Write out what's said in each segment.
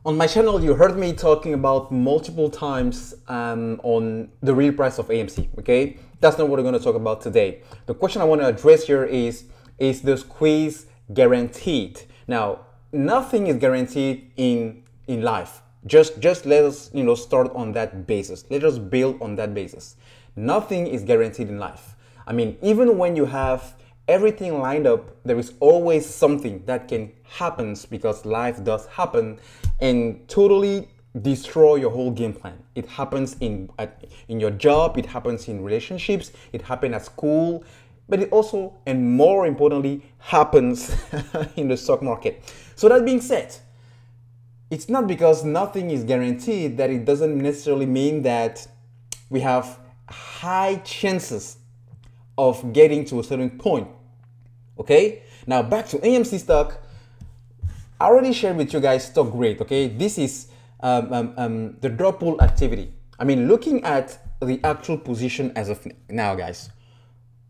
On my channel, you heard me talking about multiple times on the real price of AMC, okay? That's not what we're going to talk about today. The question I want to address here is the squeeze guaranteed? Now, nothing is guaranteed in life. Just let us, start on that basis. Let us build on that basis. Nothing is guaranteed in life. I mean, even when you have everything lined up, there is always something that can happen because life does happen and totally destroy your whole game plan. It happens in your job, it happens in relationships, it happens at school, but it also, and more importantly, happens in the stock market. So that being said, it's not because nothing is guaranteed that it doesn't necessarily mean that we have high chances of getting to a certain point. Okay, now back to AMC stock. I already shared with you guys stock grade. Okay, this is the drop pull activity. I mean, looking at the actual position as of now, guys,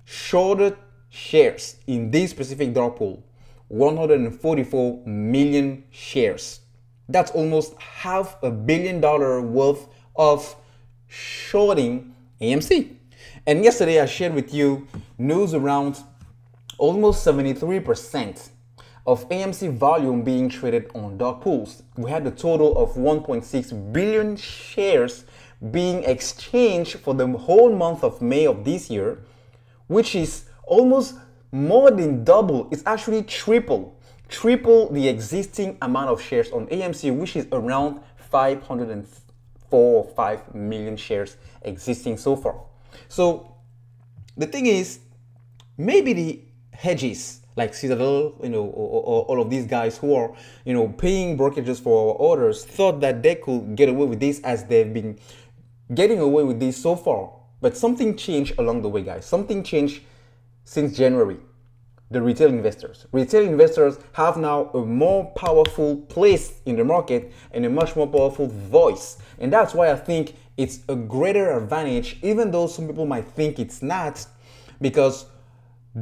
shorted shares in this specific drop pull, 144 million shares. That's almost $500 million worth of shorting AMC. And yesterday I shared with you news around almost 73% of AMC volume being traded on dark pools. We had a total of 1.6 billion shares being exchanged for the whole month of May of this year, which is almost more than double. It's actually triple the existing amount of shares on AMC, which is around 504 or 5 million shares existing so far. So the thing is, maybe the hedges like Citadel, or all of these guys who are, paying brokerages for orders thought that they could get away with this as they've been getting away with this so far. But something changed along the way, guys. Something changed since January. The retail investors. Retail investors have now a more powerful place in the market and a much more powerful voice. And that's why I think it's a greater advantage, even though some people might think it's not, because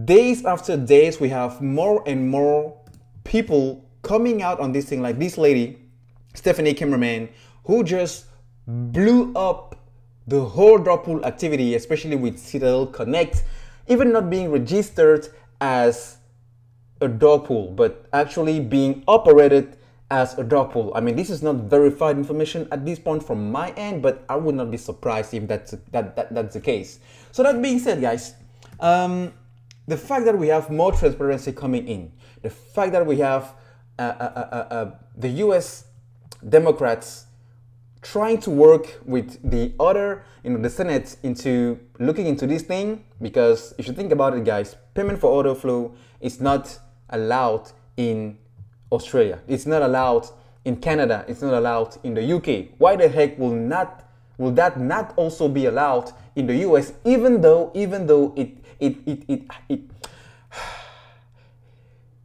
days after days, we have more and more people coming out on this thing, like this lady, Stephanie Kimmerman, who just blew up the whole drop pool activity, especially with Citadel Connect, even not being registered as a dog pool, but actually being operated as a dog pool. I mean, this is not verified information at this point from my end, but I would not be surprised if that's the case. So that being said, guys, the fact that we have more transparency coming in, the fact that we have the US Democrats trying to work with the other, the Senate into looking into this thing, because if you think about it, guys, payment for order flow is not allowed in Australia. It's not allowed in Canada. It's not allowed in the UK. Why the heck will that not also be allowed in the US, even though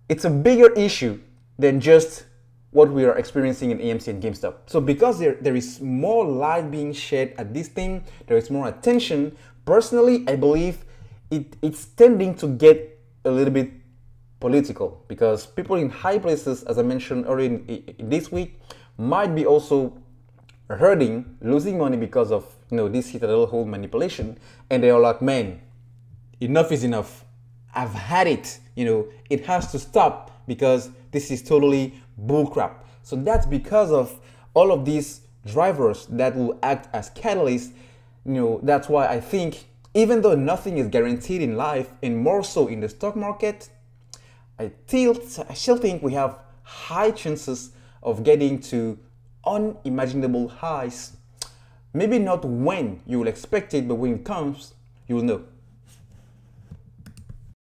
it's a bigger issue than just what we are experiencing in AMC and GameStop. So because there is more light being shed at this thing, there is more attention. Personally, I believe it's tending to get a little bit political, because people in high places, as I mentioned earlier in this week, might be also hurting, losing money because of this Citadel whole manipulation, and they are like, man, enough is enough. I've had it. It has to stop because this is totally bullcrap. So that's because of all of these drivers that will act as catalysts. That's why I think, even though nothing is guaranteed in life, and more so in the stock market, I still think we have high chances of getting to unimaginable highs. Maybe not when you will expect it, but when it comes, you will know.